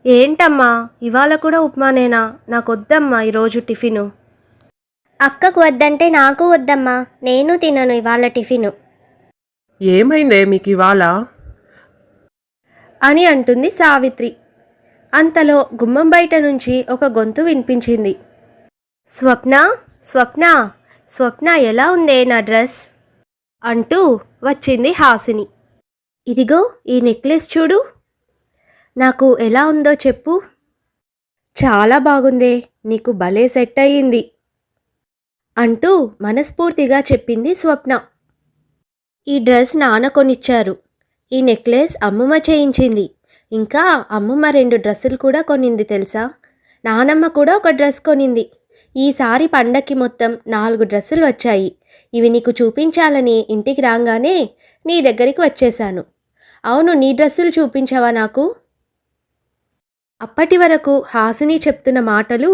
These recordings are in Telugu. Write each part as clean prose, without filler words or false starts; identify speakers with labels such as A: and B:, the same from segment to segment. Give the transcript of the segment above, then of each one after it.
A: ఏంటమ్మా ఇవాళ కూడా ఉప్మానేనా? నాకొద్దమ్మా ఈరోజు టిఫిను
B: అక్కకు వద్దంటే నాకు వద్దమ్మా. నేను తినను ఇవాళ టిఫిను
C: ఏమైందే మీకు ఇవాళ?
A: అని అంటుంది సావిత్రి. అంతలో గుమ్మం బయట నుంచి ఒక గొంతు వినిపించింది. స్వప్న, స్వప్న, స్వప్న, ఎలా ఉందే నా డ్రెస్ అంటూ వచ్చింది హాసిని. ఇదిగో ఈ నెక్లెస్ చూడు, నాకు ఎలా ఉందో చెప్పు. చాలా బాగుందే, నీకు భలే సెట్ అయ్యింది అంటూ మనస్ఫూర్తిగా చెప్పింది స్వప్న. ఈ డ్రెస్ నాన్న కొనిచ్చారు, ఈ నెక్లెస్ అమ్మమ్మ చేయించింది, ఇంకా అమ్మమ్మ 2 డ్రెస్సులు కూడా కొనింది తెలుసా. నానమ్మ కూడా ఒక డ్రెస్ కొనింది. ఈసారి పండక్కి మొత్తం 4 డ్రెస్సులు వచ్చాయి. ఇవి నీకు చూపించాలని ఇంటికి రాగానే నీ దగ్గరికి వచ్చేశాను. అవును, నీ డ్రెస్సులు చూపించావా నాకు? అప్పటి వరకు హాసిని చెప్తున్న మాటలు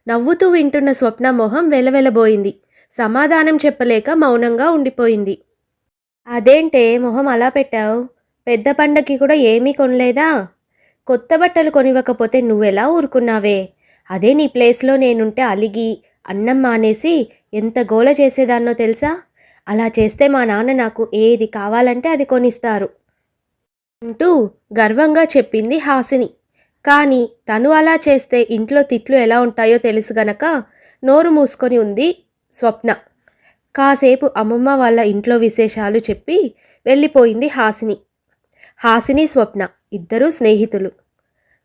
A: నవ్వుతూ వింటున్న స్వప్న మొహం వెలవెలబోయింది. సమాధానం చెప్పలేక మౌనంగా ఉండిపోయింది. అదేంటే మొహం అలా పెట్టావు? పెద్ద పండగకి కూడా ఏమీ కొనలేదా? కొత్త బట్టలు కొనివ్వకపోతే నువ్వెలా ఊరుకున్నావే? అదే నీ ప్లేస్లో నేనుంటే అలిగి అన్నం మానేసి ఎంత గోల చేసేదాన్నో తెలుసా. అలా చేస్తే మా నాన్న నాకు ఏది కావాలంటే అది కొనిస్తారు అంటూ గర్వంగా చెప్పింది హాసిని. కానీ తను అలా చేస్తే ఇంట్లో తిట్లు ఎలా ఉంటాయో తెలుసు గనక నోరు మూసుకొని ఉంది స్వప్న. కాసేపు అమ్మమ్మ వాళ్ళ ఇంట్లో విశేషాలు చెప్పి వెళ్ళిపోయింది హాసిని. హాసిని, స్వప్న ఇద్దరూ స్నేహితులు.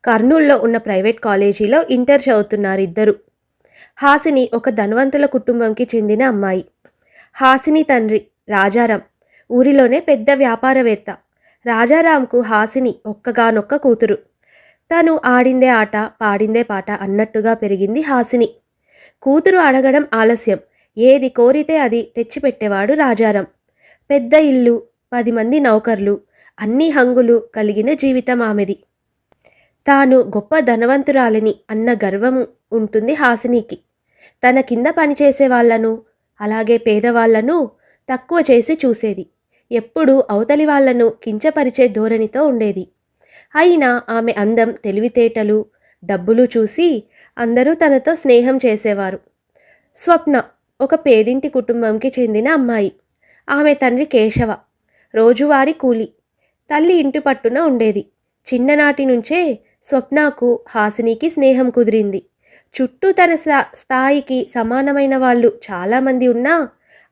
A: కర్నూల్లో ఉన్న ప్రైవేట్ కాలేజీలో ఇంటర్ చదువుతున్నారు ఇద్దరు. హాసిని ఒక ధనవంతుల కుటుంబంకి చెందిన అమ్మాయి. హాసిని తండ్రి రాజారాం ఊరిలోనే పెద్ద వ్యాపారవేత్త. రాజారాంకు హాసిని ఒక్కగానొక్క కూతురు. తను ఆడిందే ఆట పాడిందే పాట అన్నట్టుగా పెరిగింది హాసిని. కూతురు అడగడం ఆలస్యం, ఏది కోరితే అది తెచ్చిపెట్టేవాడు రాజారాం. పెద్ద ఇల్లు, 10 మంది నౌకర్లు, అన్ని హంగులు కలిగిన జీవితం ఆమెది. తాను గొప్ప ధనవంతురాలిని అన్న గర్వం ఉంటుంది హాసినికి. తన కింద పనిచేసే వాళ్లను అలాగే పేదవాళ్లను తక్కువ చేసి చూసేది. ఎప్పుడూ అవతలి వాళ్లను కించపరిచే ధోరణితో ఉండేది. అయినా ఆమె అందం, తెలివితేటలు, డబ్బులు చూసి అందరూ తనతో స్నేహం చేసేవారు. స్వప్న ఒక పేదింటి కుటుంబంకి చెందిన అమ్మాయి. ఆమె తండ్రి కేశవ రోజువారీ కూలి, తల్లి ఇంటి పట్టున ఉండేది. చిన్ననాటి నుంచే స్వప్నకు హాసినికి స్నేహం కుదిరింది. చుట్టూ తన స్థాయికి సమానమైన వాళ్ళు చాలామంది ఉన్నా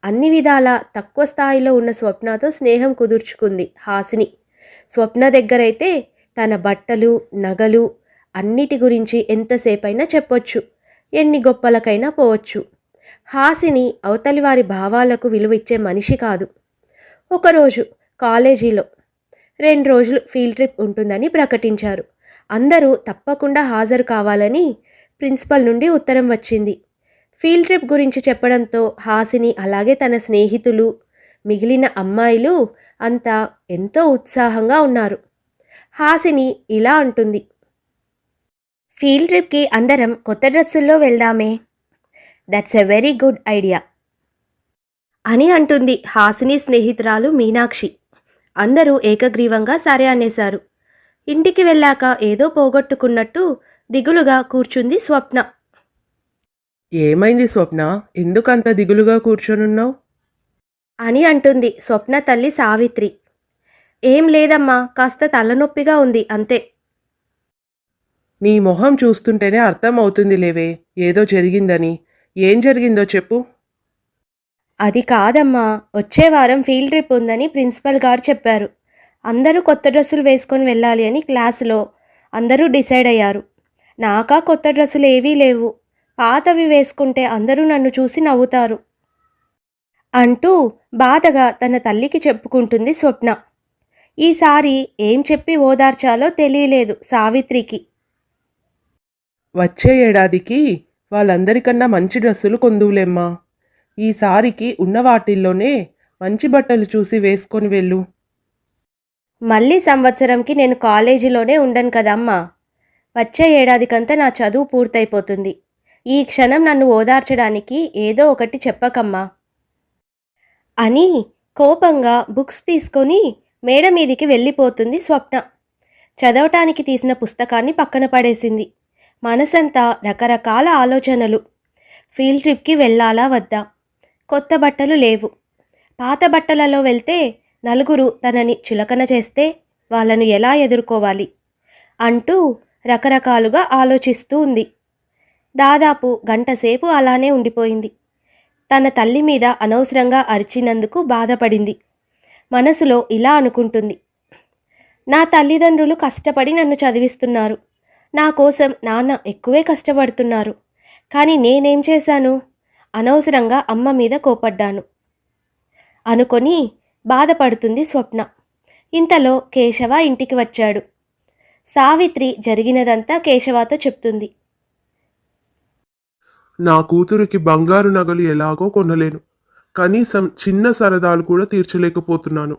A: అన్ని విధాలా తక్కువ స్థాయిలో ఉన్న స్వప్నతో స్నేహం కుదుర్చుకుంది హాసిని. స్వప్న దగ్గరైతే తన బట్టలు, నగలు అన్నిటి గురించి ఎంతసేపైనా చెప్పొచ్చు, ఎన్ని గొప్పలకైనా పోవచ్చు. హాసిని అవతలి వారి భావాలకు విలువ ఇచ్చే మనిషి కాదు. ఒకరోజు కాలేజీలో 2 రోజులు ఫీల్డ్ ట్రిప్ ఉంటుందని ప్రకటించారు. అందరూ తప్పకుండా హాజరు కావాలని ప్రిన్సిపల్ నుండి ఉత్తరం వచ్చింది. ఫీల్డ్ ట్రిప్ గురించి చెప్పడంతో హాసిని అలాగే తన స్నేహితులు, మిగిలిన అమ్మాయిలు అంతా ఎంతో ఉత్సాహంగా ఉన్నారు. హాసిని ఇలా అంటుంది. ఫీల్డ్ ట్రిప్కి అందరం కొత్త డ్రెస్సుల్లో వెళ్దామే, that's a very good idea అని అంటుంది హాసిని స్నేహితురాలు మీనాక్షి. అందరూ ఏకగ్రీవంగా సరే అనేశారు. ఇంటికి వెళ్ళాక ఏదో పోగొట్టుకున్నట్టు దిగులుగా కూర్చుంది స్వప్న.
C: ఏమైంది స్వప్న, ఎందుకంత దిగులుగా కూర్చొనున్నావు?
A: అని అంటుంది స్వప్న తల్లి సావిత్రి. ఏం లేదమ్మా, కాస్త తలనొప్పిగా ఉంది అంతే.
C: నీ మొహం చూస్తుంటేనే అర్థం అవుతుంది లేవే, ఏదో జరిగిందని. ఏం జరిగిందో చెప్పు.
A: అది కాదమ్మా, వచ్చే వారం ఫీల్డ్ ట్రిప్ ఉందని ప్రిన్సిపల్ గారు చెప్పారు. అందరూ కొత్త డ్రెస్సులు వేసుకొని వెళ్ళాలి అని క్లాసులో అందరూ డిసైడ్ అయ్యారు. నాకా కొత్త డ్రెస్సులు ఏవీ లేవు, పాతవి వేసుకుంటే అందరూ నన్ను చూసి నవ్వుతారు అంటూ బాధగా తన తల్లికి చెప్పుకుంటుంది స్వప్న. ఈసారి ఏం చెప్పి ఓదార్చాలో తెలియలేదు సావిత్రికి.
C: వచ్చే ఏడాదికి వాళ్ళందరికన్నా మంచి డ్రెస్సులు కొందువులేమ్మా. ఈసారికి ఉన్న వాటిల్లోనే మంచి బట్టలు చూసి వేసుకొని వెళ్ళు.
A: మళ్ళీ సంవత్సరంకి నేను కాలేజీలోనే ఉండను కదమ్మా. వచ్చే ఏడాదికంతా నా చదువు పూర్తయిపోతుంది. ఈ క్షణం నన్ను ఓదార్చడానికి ఏదో ఒకటి చెప్పకమ్మా అని కోపంగా బుక్స్ తీసుకొని మేడ మీదికి వెళ్ళిపోతుంది స్వప్న. చదవటానికి తీసిన పుస్తకాన్ని పక్కన పడేసింది. మనసంతా రకరకాల ఆలోచనలు. ఫీల్డ్ ట్రిప్కి వెళ్ళాలా వద్దా? కొత్త బట్టలు లేవు. పాత బట్టలలో వెళ్తే నలుగురు తనని చులకన చేస్తే వాళ్ళను ఎలా ఎదుర్కోవాలి అంటూ రకరకాలుగా ఆలోచిస్తూ ఉంది. దాదాపు గంటసేపు అలానే ఉండిపోయింది. తన తల్లి మీద అనవసరంగా అరిచినందుకు బాధపడింది. మనసులో ఇలా అనుకుంటుంది, నా తల్లిదండ్రులు కష్టపడి నన్ను చదివిస్తున్నారు. నా కోసం నాన్న ఎక్కువే కష్టపడుతున్నారు. కానీ నేనేం చేశాను? అనవసరంగా అమ్మ మీద కోపడ్డాను అనుకొని బాధపడుతుంది స్వప్న. ఇంతలో కేశవ ఇంటికి వచ్చాడు. సావిత్రి జరిగినదంతా కేశవతో చెప్తుంది.
D: నా కూతురికి బంగారు నగలు ఎలాగో కొనలేను, కనీసం చిన్న సరదాలు కూడా తీర్చలేకపోతున్నాను.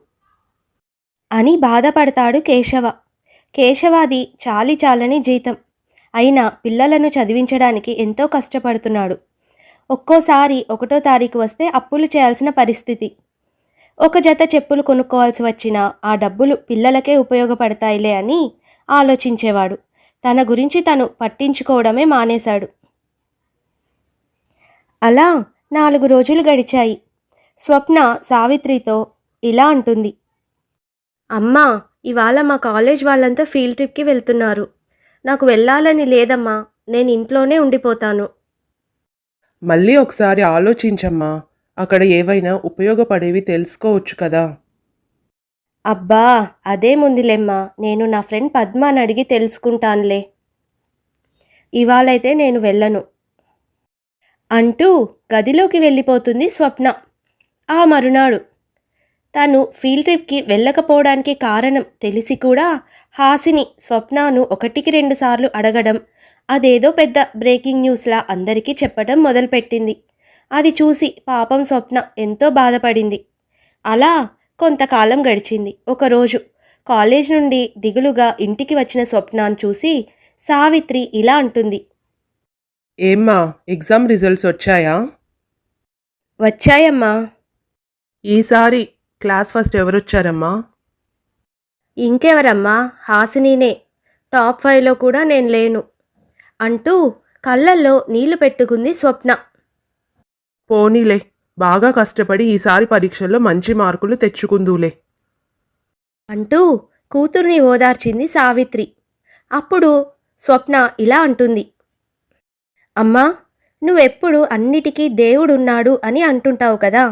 A: అని బాధపడతాడు కేశవ. కేశవాది చాలి చాలని జీతం. అయినా పిల్లలను చదివించడానికి ఎంతో కష్టపడుతున్నాడు. ఒక్కోసారి 1వ తారీఖు వస్తే అప్పులు చేయాల్సిన పరిస్థితి. ఒక జత చెప్పులు కొనుక్కోవాల్సి వచ్చినా ఆ డబ్బులు పిల్లలకే ఉపయోగపడతాయిలే అని ఆలోచించేవాడు. తన గురించి తను పట్టించుకోవడమే మానేశాడు. అలా 4 రోజులు గడిచాయి. స్వప్న సావిత్రితో ఇలా అంటుంది, అమ్మా, ఇవాళ మా కాలేజ్ వాళ్ళంతా ఫీల్డ్ ట్రిప్కి వెళ్తున్నారు. నాకు వెళ్ళాలని లేదమ్మా, నేను ఇంట్లోనే ఉండిపోతాను.
C: మళ్ళీ ఒకసారి ఆలోచించమ్మా. అక్కడ ఏవైనా ఉపయోగపడేవి తెలుసుకోవచ్చు కదా.
A: అబ్బా, అదేముందిలేమ్మా, నేను నా ఫ్రెండ్ పద్మాని అడిగి తెలుసుకుంటానులే. ఇవాళైతే నేను వెళ్ళను అంటూ గదిలోకి వెళ్ళిపోతుంది స్వప్న. ఆ మరునాడు తను ఫీల్డ్ ట్రిప్కి వెళ్ళకపోవడానికి కారణం తెలిసి కూడా హాసిని స్వప్నను 1కి 2 సార్లు అడగడం, అదేదో పెద్ద బ్రేకింగ్ న్యూస్లా అందరికీ చెప్పడం మొదలుపెట్టింది. అది చూసి పాపం స్వప్న ఎంతో బాధపడింది. అలా కొంతకాలం గడిచింది. ఒకరోజు కాలేజ్ నుండి దిగులుగా ఇంటికి వచ్చిన స్వప్నను చూసి సావిత్రి ఇలా అంటుంది,
C: ఏమ్మా, ఎగ్జామ్ రిజల్ట్స్ వచ్చాయా?
A: వచ్చాయమ్మా.
C: ఈసారి క్లాస్ ఫస్ట్ ఎవరొచ్చారమ్మా?
A: ఇంకెవరమ్మా, హాసినీనే. టాప్ 5లో కూడా నేను లేను అంటూ కళ్ళల్లో నీళ్లు పెట్టుకుంది స్వప్న.
C: పోనీలే, బాగా కష్టపడి ఈసారి పరీక్షల్లో మంచి మార్కులు తెచ్చుకుందులే
A: అంటూ కూతుర్ని ఓదార్చింది సావిత్రి. అప్పుడు స్వప్న ఇలా అంటుంది, అమ్మా, నువ్వెప్పుడు అన్నిటికీ దేవుడున్నాడు అని అంటుంటావు కదా,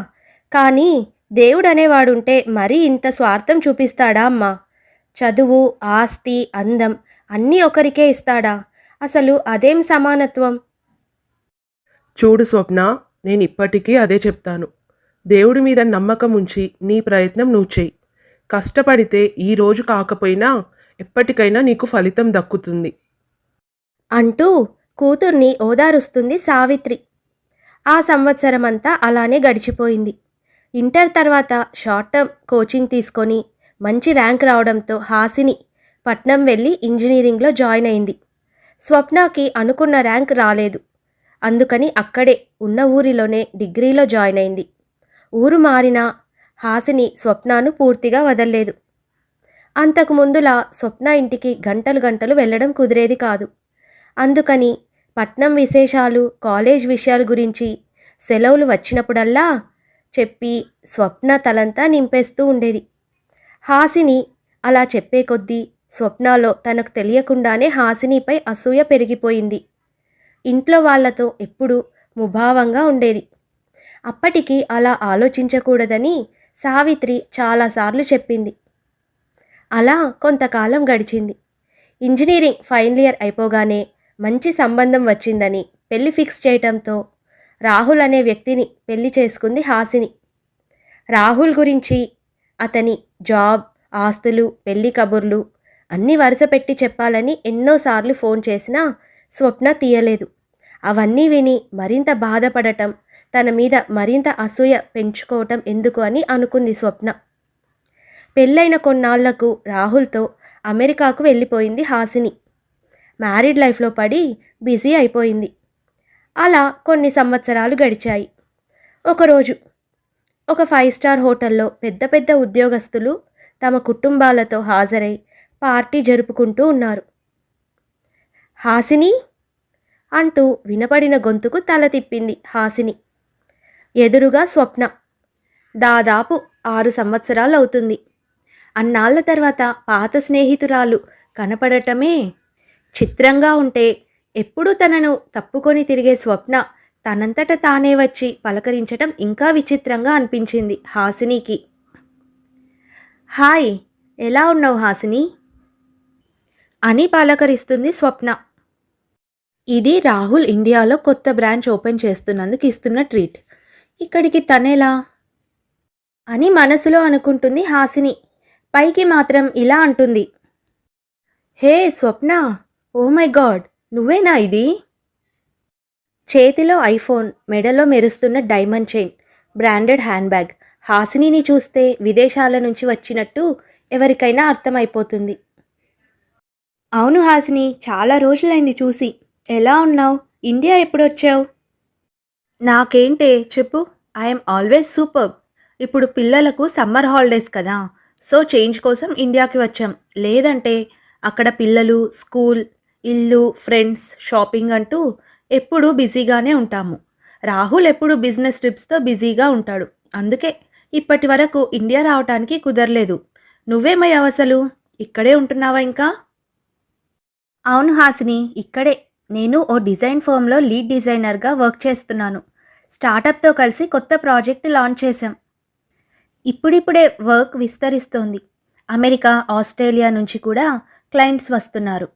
A: కానీ దేవుడనేవాడుంటే మరీ ఇంత స్వార్థం చూపిస్తాడా అమ్మా? చదువు, ఆస్తి, అందం అన్నీ ఒకరికే ఇస్తాడా? అసలు అదేం సమానత్వం?
C: చూడు స్వప్న, నేను ఇప్పటికీ అదే చెప్తాను. దేవుడి మీద నమ్మకం ఉంచి నీ ప్రయత్నం నువ్వు చెయ్యి. కష్టపడితే ఈ రోజు కాకపోయినా ఎప్పటికైనా నీకు ఫలితం దక్కుతుంది
A: అంటూ కూతుర్ని ఓదారుస్తుంది సావిత్రి. ఆ సంవత్సరమంతా అలానే గడిచిపోయింది. ఇంటర్ తర్వాత షార్ట్ టర్మ్ కోచింగ్ తీసుకొని మంచి ర్యాంక్ రావడంతో హాసిని పట్నం వెళ్ళి ఇంజనీరింగ్లో జాయిన్ అయింది. స్వప్నకి అనుకున్న ర్యాంక్ రాలేదు. అందుకని అక్కడే ఉన్న ఊరిలోనే డిగ్రీలో జాయిన్ అయింది. ఊరు మారినా హాసిని స్వప్నను పూర్తిగా వదల్లేదు. అంతకుముందులా స్వప్న ఇంటికి గంటలు గంటలు వెళ్ళడం కుదిరేది కాదు. అందుకని పట్నం విశేషాలు, కాలేజ్ విషయాల గురించి సెలవులు వచ్చినప్పుడల్లా చెప్పి స్వప్న తలంతా నింపేస్తూ ఉండేది. హాసిని అలా చెప్పే కొద్దీ స్వప్నలో తనకు తెలియకుండానే హాసినిపై అసూయ పెరిగిపోయింది. ఇంట్లో వాళ్లతో ఎప్పుడూ ముభావంగా ఉండేది. అప్పటికి అలా ఆలోచించకూడదని సావిత్రి చాలాసార్లు చెప్పింది. అలా కొంతకాలం గడిచింది. ఇంజనీరింగ్ ఫైనల్ ఇయర్ అయిపోగానే మంచి సంబంధం వచ్చిందని పెళ్లి ఫిక్స్ చేయటంతో రాహుల్ అనే వ్యక్తిని పెళ్లి చేసుకుంది హాసిని. రాహుల్ గురించి, అతని జాబ్, ఆస్తులు, పెళ్లి కబుర్లు అన్నీ వరుస పెట్టి చెప్పాలని ఎన్నోసార్లు ఫోన్ చేసినా స్వప్న తీయలేదు. అవన్నీ విని మరింత బాధపడటం, తన మీద మరింత అసూయ పెంచుకోవటం ఎందుకు అని అనుకుంది స్వప్న. పెళ్ళైన కొన్నాళ్లకు రాహుల్తో అమెరికాకు వెళ్ళిపోయింది హాసిని. మ్యారీడ్ లైఫ్లో పడి బిజీ అయిపోయింది. అలా కొన్ని సంవత్సరాలు గడిచాయి. ఒకరోజు ఒక 5 స్టార్ హోటల్లో పెద్ద పెద్ద ఉద్యోగస్తులు తమ కుటుంబాలతో హాజరై పార్టీ జరుపుకుంటూ ఉన్నారు. హాసిని అంటూ వినపడిన గొంతుకు తల తిప్పింది హాసిని. ఎదురుగా స్వప్న. దాదాపు 6 సంవత్సరాలు అవుతుంది. అన్నాళ్ల తర్వాత పాత స్నేహితురాలు కనపడటమే చిత్రంగా ఉంటే, ఎప్పుడూ తనను తప్పుకొని తిరిగే స్వప్న తనంతట తానే వచ్చి పలకరించటం ఇంకా విచిత్రంగా అనిపించింది హాసినికి. హాయ్, ఎలా ఉన్నావు హాసిని అని పలకరిస్తుంది స్వప్న. ఇది రాహుల్ ఇండియాలో కొత్త బ్రాంచ్ ఓపెన్ చేస్తున్నందుకు ఇస్తున్న ట్రీట్. ఇక్కడికి తనేలా అని మనసులో అనుకుంటుంది హాసిని. పైకి మాత్రం ఇలా అంటుంది, హే స్వప్న, ఓ మై గాడ్, నువ్వేనా ఇది? చేతిలో ఐఫోన్, మెడలో మెరుస్తున్న diamond chain, branded hand bag. హాసినిని చూస్తే విదేశాల నుంచి వచ్చినట్టు ఎవరికైనా అర్థమైపోతుంది. అవును హాసిని, చాలా రోజులైంది చూసి. ఎలా ఉన్నావు? ఇండియా ఎప్పుడొచ్చావు? నాకేంటే చెప్పు, ఐఎమ్ ఆల్వేస్ సూపర్బ్. ఇప్పుడు పిల్లలకు సమ్మర్ హాలిడేస్ కదా, సో చేంజ్ కోసం ఇండియాకి వచ్చాం. లేదంటే అక్కడ పిల్లలు, స్కూల్, ఇల్లు, ఫ్రెండ్స్, షాపింగ్ అంటూ ఎప్పుడూ బిజీగానే ఉంటాము. రాహుల్ ఎప్పుడు బిజినెస్ ట్రిప్స్తో బిజీగా ఉంటాడు. అందుకే ఇప్పటి వరకు ఇండియా రావటానికి కుదరలేదు. నువ్వేమయ్యావు అసలు? ఇక్కడే ఉంటున్నావా ఇంకా? అవును హాసిని, ఇక్కడే. నేను ఓ డిజైన్ ఫర్మ్లో లీడ్ డిజైనర్గా వర్క్ చేస్తున్నాను. స్టార్టప్తో కలిసి కొత్త ప్రాజెక్ట్ లాంచ్ చేశాం. ఇప్పుడిప్పుడే వర్క్ విస్తరిస్తోంది. అమెరికా, ఆస్ట్రేలియా నుంచి కూడా క్లయింట్స్ వస్తున్నారు.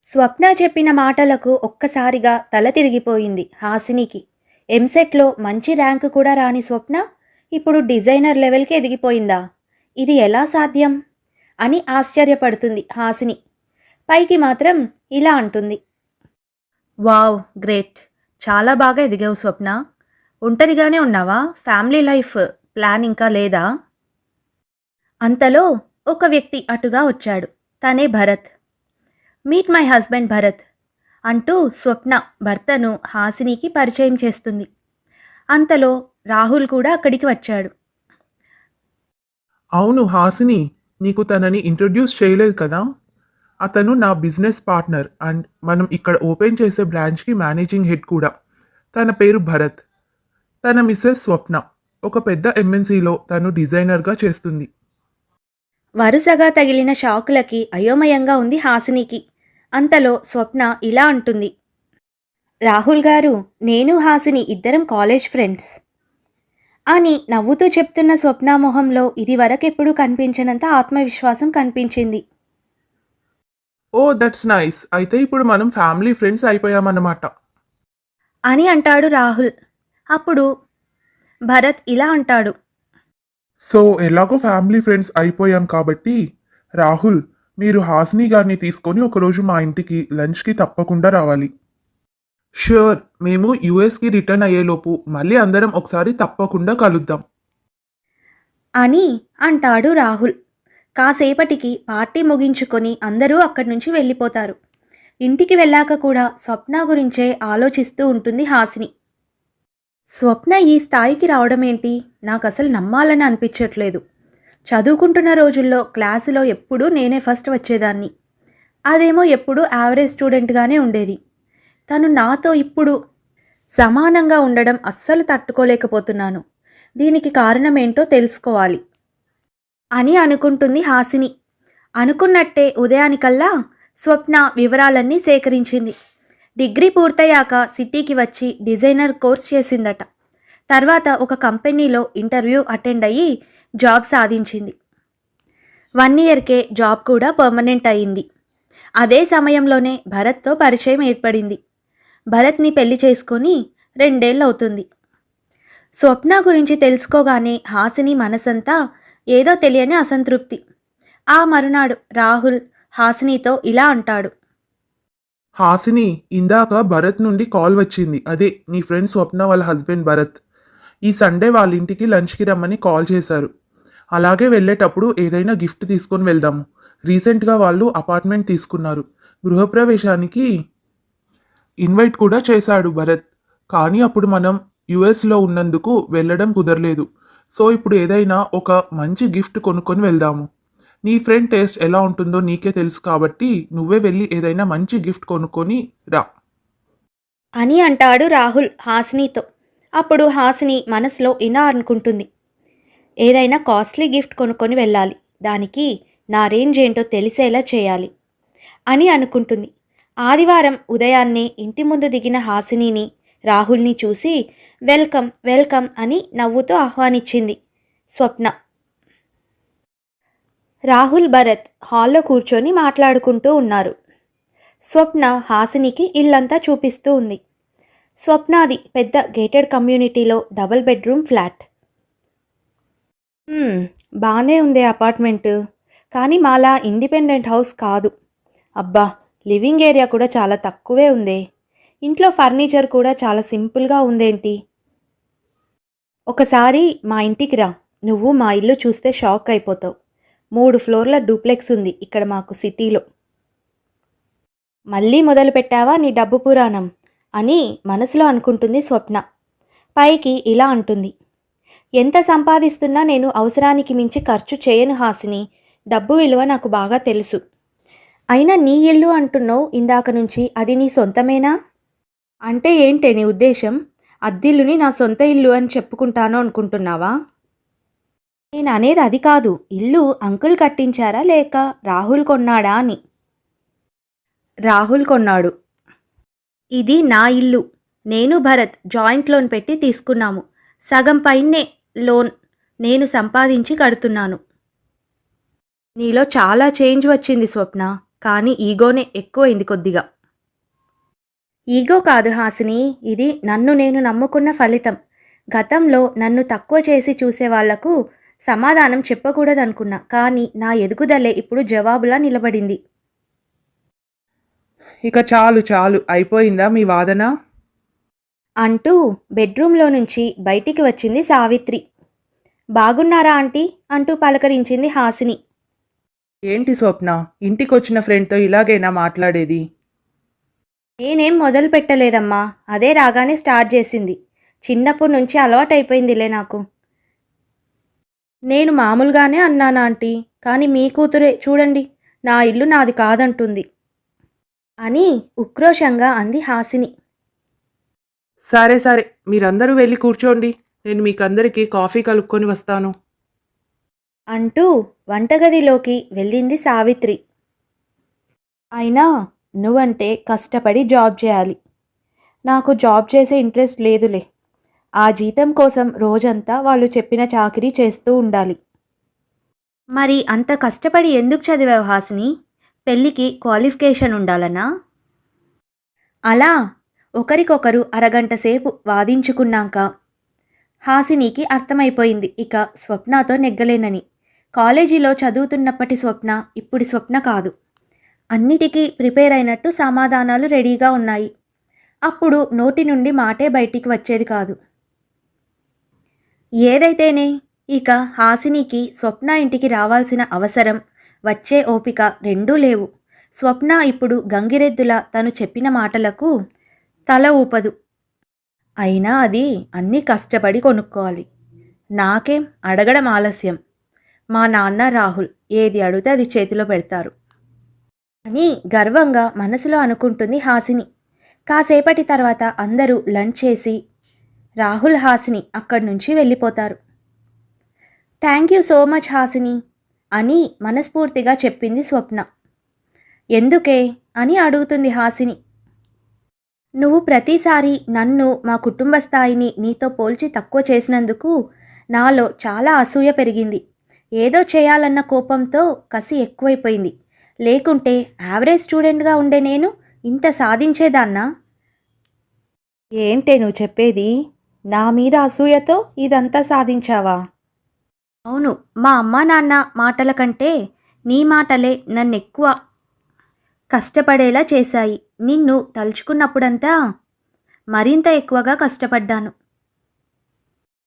A: స్వప్న చెప్పిన మాటలకు ఒక్కసారిగా తల తిరిగిపోయింది హాసినికి. ఎంసెట్లో మంచి ర్యాంకు కూడా రాని స్వప్న ఇప్పుడు డిజైనర్ లెవెల్కి ఎదిగిపోయిందా? ఇది ఎలా సాధ్యం అని ఆశ్చర్యపడుతుంది హాసిని. పైకి మాత్రం ఇలా అంటుంది, వావ్, గ్రేట్, చాలా బాగా ఎదిగావు స్వప్న. ఒంటరిగానే ఉన్నావా? ఫ్యామిలీ లైఫ్ ప్లాన్ ఇంకా లేదా? అంతలో ఒక వ్యక్తి అటుగా వచ్చాడు. తనే Bharat. Meet my husband Bharat అంటూ స్వప్న భర్తను హాసినికి పరిచయం చేస్తుంది. అంతలో రాహుల్ కూడా అక్కడికి వచ్చాడు.
D: అవును హాసిని, నీకు తనని ఇంట్రొడ్యూస్ చేయలేదు కదా. అతను నా బిజినెస్ పార్ట్నర్ అండ్ మనం ఇక్కడ ఓపెన్ చేసే బ్రాంచ్కి మేనేజింగ్ హెడ్ కూడా. తన పేరు భరత్. తన మిస్సెస్ స్వప్న. ఒక పెద్ద ఎంఎన్సీలో తను డిజైనర్గా చేస్తుంది.
A: వరుసగా తగిలిన షాకులకి అయోమయంగా ఉంది హాసినికి. అంతలో స్వప్న ఇలా అంటుంది, రాహుల్ గారు, నేను హాసిని ఇద్దరం కాలేజ్ ఫ్రెండ్స్ అని నవ్వుతూ చెప్తున్న స్వప్న మొహంలో ఇది వరకెప్పుడు కనిపించినంత ఆత్మవిశ్వాసం కనిపించింది.
D: ఓ దట్స్ నైస్, అయితే ఇప్పుడు మనం ఫ్యామిలీ ఫ్రెండ్స్ అయిపోయామన్నమాట.
A: అని అంటాడు రాహుల్. అప్పుడు భరత్ ఇలా అంటాడు,
D: సో ఎలాగో ఫ్యామిలీ ఫ్రెండ్స్ అయిపోయాం కాబట్టి రాహుల్, మీరు హాసిని గారిని తీసుకొని ఒకరోజు మా ఇంటికి లంచ్కి తప్పకుండా రావాలి. ష్యూర్, మేము యుఎస్కి రిటర్న్ అయ్యేలోపు మళ్ళీ అందరం ఒకసారి తప్పకుండా కలుద్దాం
A: అని అంటాడు రాహుల్. కాసేపటికి పార్టీ ముగించుకొని అందరూ అక్కడి నుంచి వెళ్ళిపోతారు. ఇంటికి వెళ్ళాక కూడా స్వప్న గురించే ఆలోచిస్తూ ఉంటుంది హాసిని. స్వప్న ఈ స్థాయికి రావడం ఏంటి? నాకు అసలు నమ్మాలని అనిపించట్లేదు. చదువుకుంటున్న రోజుల్లో క్లాసులో ఎప్పుడూ నేనే ఫస్ట్ వచ్చేదాన్ని. అదేమో ఎప్పుడూ యావరేజ్ స్టూడెంట్గానే ఉండేది. తను నాతో ఇప్పుడు సమానంగా ఉండడం అస్సలు తట్టుకోలేకపోతున్నాను. దీనికి కారణమేంటో తెలుసుకోవాలి అని అనుకుంటుంది హాసిని. అనుకున్నట్టే ఉదయానికల్లా స్వప్న వివరాలన్నీ సేకరించింది. డిగ్రీ పూర్తయ్యాక సిటీకి వచ్చి డిజైనర్ కోర్స్ చేసిందట. తర్వాత ఒక కంపెనీలో ఇంటర్వ్యూ అటెండ్ అయ్యి జాబ్ సాధించింది. 1 ఇయర్కే జాబ్ కూడా పర్మనెంట్ అయింది. అదే సమయంలోనే భరత్తో పరిచయం ఏర్పడింది. భరత్ని పెళ్లి చేసుకొని 2 ఏళ్ళు అవుతుంది. స్వప్న గురించి తెలుసుకోగానే హాసిని మనసంతా ఏదో తెలియని అసంతృప్తి. ఆ మరునాడు రాహుల్ హాసినితో ఇలా అంటాడు,
D: హాసిని, ఇందాక భరత్ నుండి కాల్ వచ్చింది. అదే నీ ఫ్రెండ్ స్వప్న వాళ్ళ హస్బెండ్ భరత్. ఈ సండే వాళ్ళ ఇంటికి లంచ్కి రమ్మని కాల్ చేశారు. అలాగే వెళ్ళేటప్పుడు ఏదైనా గిఫ్ట్ తీసుకొని వెళ్దాము. రీసెంట్గా వాళ్ళు అపార్ట్మెంట్ తీసుకున్నారు. గృహప్రవేశానికి ఇన్వైట్ కూడా చేశాడు భరత్. కానీ అప్పుడు మనం యుఎస్లో ఉన్నందుకు వెళ్ళడం కుదరలేదు. సో ఇప్పుడు ఏదైనా ఒక మంచి గిఫ్ట్ కొనుక్కొని వెళ్దాము. నీ ఫ్రెండ్ టేస్ట్ ఎలా ఉంటుందో నీకే తెలుసు కాబట్టి నువ్వే వెళ్ళి ఏదైనా మంచి గిఫ్ట్ కొనుక్కొని రా.
A: అని అంటాడు రాహుల్ హాసినితో. అప్పుడు హాసిని మనసులో ఇలా అనుకుంటుంది, ఏదైనా కాస్ట్లీ గిఫ్ట్ కొనుక్కొని వెళ్ళాలి, దానికి నా రేంజ్ ఏంటో తెలిసేలా చేయాలి అని అనుకుంటుంది. ఆదివారం ఉదయాన్నే ఇంటి ముందు దిగిన హాసినిని రాహుల్ని చూసి వెల్కమ్ వెల్కమ్ అని నవ్వుతూ ఆహ్వానించింది స్వప్న. రాహుల్ భరత్ హాల్లో కూర్చొని మాట్లాడుకుంటూ ఉన్నారు. స్వప్న హాసినికి ఇల్లంతా చూపిస్తూ ఉంది. స్వప్నాది పెద్ద గేటెడ్ కమ్యూనిటీలో డబుల్ బెడ్రూమ్ ఫ్లాట్. బాగానే ఉంది అపార్ట్మెంటు, కానీ మాలా ఇండిపెండెంట్ హౌస్ కాదు. అబ్బా, లివింగ్ ఏరియా కూడా చాలా తక్కువే ఉందే. ఇంట్లో ఫర్నిచర్ కూడా చాలా సింపుల్గా ఉందేంటి. ఒకసారి మా ఇంటికి రా, నువ్వు మా ఇల్లు చూస్తే షాక్ అయిపోతావు. 3 ఫ్లోర్ల డూప్లెక్స్ ఉంది ఇక్కడ మాకు సిటీలో. మళ్ళీ మొదలు పెట్టావా నీ డబ్బు పురాణం అని మనసులో అనుకుంటుంది స్వప్న. పైకి ఇలా అంటుంది, ఎంత సంపాదిస్తున్నా నేను అవసరానికి మించి ఖర్చు చేయను హాసిని. డబ్బు విలువ నాకు బాగా తెలుసు. అయినా నీ ఇల్లు అంటున్నావు ఇందాక నుంచి, అది నీ సొంతమేనా? అంటే ఏంటే నీ ఉద్దేశం? అద్దిల్లుని నా సొంత ఇల్లు అని చెప్పుకుంటాను అనుకుంటున్నావా? నేను అనేది అది కాదు, ఇల్లు అంకుల్ కట్టించారా లేక రాహుల్ కొన్నాడా అని. రాహుల్ కొన్నాడు. ఇది నా ఇల్లు. నేను భరత్ జాయింట్ లోన్ పెట్టి తీసుకున్నాము. సగం పైనే లోన్ నేను సంపాదించి కడుతున్నాను. నీలో చాలా చేంజ్ వచ్చింది స్వప్న, కానీ ఈగోనే ఎక్కువైంది కొద్దిగా. ఈగో కాదు హాసిని, ఇది నన్ను నేను నమ్ముకున్న ఫలితం. గతంలో నన్ను తక్కువ చేసి చూసే వాళ్లకు సమాధానం చెప్పకూడదనుకున్నా, కానీ నా ఎదుగుదలే ఇప్పుడు జవాబులా నిలబడింది.
C: ఇక చాలు చాలు, అయిపోయిందా మీ వాదన?
A: అంటూ బెడ్రూమ్లో నుంచి బయటికి వచ్చింది సావిత్రి. బాగున్నారా ఆంటీ అంటూ పలకరించింది హాసిని.
C: ఏంటి స్వప్న, ఇంటికొచ్చిన ఫ్రెండ్తో ఇలాగైనా మాట్లాడేది?
A: నేనేం మొదలు పెట్టలేదమ్మా, అదే రాగానే స్టార్ట్ చేసింది. చిన్నప్పటి నుంచి అలవాటైపోయిందిలే నాకు. నేను మామూలుగానే అన్నాను ఆంటీ, కానీ మీ కూతురే చూడండి నా ఇల్లు నాది కాదంటుంది అని ఉక్రోషంగా అంది హాసిని.
C: సరే సరే, మీరందరూ వెళ్ళి కూర్చోండి, నేను మీకందరికీ కాఫీ కలుపుకొని వస్తాను
A: అంటూ వంటగదిలోకి వెళ్ళింది సావిత్రి. అయినా నువ్వంటే కష్టపడి జాబ్ చేయాలి, నాకు జాబ్ చేసే ఇంట్రెస్ట్ లేదులే. ఆ జీతం కోసం రోజంతా వాళ్ళు చెప్పిన చాకరీ చేస్తూ ఉండాలి. మరి అంత కష్టపడి ఎందుకు చదివావు హాసిని? పెళ్ళికి క్వాలిఫికేషన్ ఉండాలనా? అలా ఒకరికొకరు అరగంట సేపు వాదించుకున్నాక హాసినికి అర్థమైపోయింది ఇక స్వప్నతో నెగ్గలేనని. కాలేజీలో చదువుతున్నప్పటి స్వప్న ఇప్పుడు స్వప్న కాదు. అన్నిటికీ ప్రిపేర్ అయినట్టు సమాధానాలు రెడీగా ఉన్నాయి. అప్పుడు నోటి నుండి మాటే బయటికి వచ్చేది కాదు. ఏదైతేనే ఇక హాసినికి స్వప్న ఇంటికి రావాల్సిన అవసరం, వచ్చే ఓపిక రెండూ లేవు. స్వప్న ఇప్పుడు గంగిరెద్దులా తను చెప్పిన మాటలకు తల ఊపదు. అయినా అది అన్నీ కష్టపడి కొనుక్కోవాలి. నాకేం అడగడం ఆలస్యం. మా నాన్న రాహుల్ ఏది అడిగితే అది చేతిలో పెడతారు అని గర్వంగా మనసులో అనుకుంటుంది హాసిని. కాసేపటి తర్వాత అందరూ లంచ్ చేసి రాహుల్ హాసిని అక్కడి నుంచి వెళ్ళిపోతారు. Thank you so much Hasini అని మనస్ఫూర్తిగా చెప్పింది స్వప్న. ఎందుకే అని అడుగుతుంది హాసిని. నువ్వు ప్రతిసారి నన్ను, మా కుటుంబ స్థాయిని నీతో పోల్చి తక్కువ చేసినందుకు నాలో చాలా అసూయ పెరిగింది. ఏదో చేయాలన్న కోపంతో కసి ఎక్కువైపోయింది. లేకుంటే యావరేజ్ స్టూడెంట్గా ఉండే నేను ఇంత సాధించేదాన్నా? ఏంటే నువ్వు చెప్పేది? నా మీద అసూయతో ఇదంతా సాధించావా? అవును, మా అమ్మా నాన్న మాటల కంటే నీ మాటలే నన్ను ఎక్కువ కష్టపడేలా చేశాయి. నిన్ను తలుచుకున్నప్పుడంతా మరింత ఎక్కువగా కష్టపడ్డాను.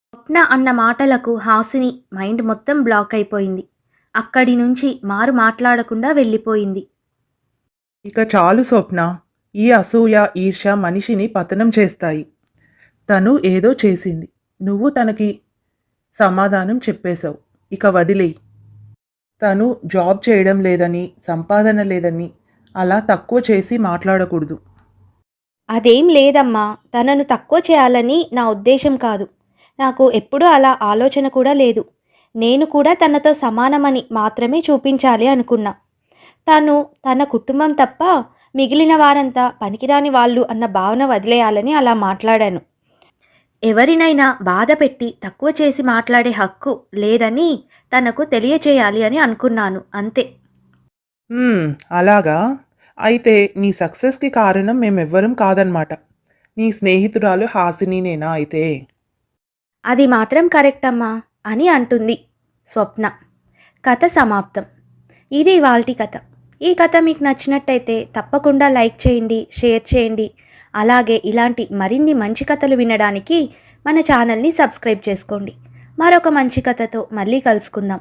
A: స్వప్న అన్న మాటలకు హాసిని మైండ్ మొత్తం బ్లాక్ అయిపోయింది. అక్కడి నుంచి మారు మాట్లాడకుండా వెళ్ళిపోయింది.
C: ఇక చాలు స్వప్న, ఈ అసూయ ఈర్ష్య మనిషిని పతనం చేస్తాయి. తను ఏదో చేసింది, నువ్వు తనకి సమాధానం చెప్పేశావు, ఇక వదిలేయి. తను జాబ్ చేయడం లేదని, సంపాదన లేదని అలా తక్కువ చేసి మాట్లాడకూడదు.
A: అదేం లేదమ్మా, తనను తక్కువ చేయాలని నా ఉద్దేశం కాదు. నాకు ఎప్పుడూ అలా ఆలోచన కూడా లేదు. నేను కూడా తనతో సమానమని మాత్రమే చూపించాలి అనుకున్నా. తను తన కుటుంబం తప్ప మిగిలిన వారంతా పనికిరాని వాళ్ళు అన్న భావన వదిలేయాలని అలా మాట్లాడాను. ఎవరినైనా బాధ పెట్టి తక్కువ చేసి మాట్లాడే హక్కు లేదని తనకు తెలియచేయాలి అని అనుకున్నాను, అంతే.
C: అలాగా? అయితే నీ సక్సెస్‌కి కారణం మేమెవ్వరం కాదనమాట. నీ స్నేహితురాలు హాసినినేనా అయితే?
A: అది మాత్రం కరెక్ట్ అమ్మా అని అంటుంది స్వప్న. కథ సమాప్తం. ఇది ఇవాల్టి కథ. ఈ కథ మీకు నచ్చినట్టయితే తప్పకుండా లైక్ చేయండి, షేర్ చేయండి. అలాగే ఇలాంటి మరిన్ని మంచి కథలు వినడానికి మన ఛానల్ని సబ్స్క్రైబ్ చేసుకోండి. మరొక మంచి కథతో మళ్ళీ కలుసుకుందాం.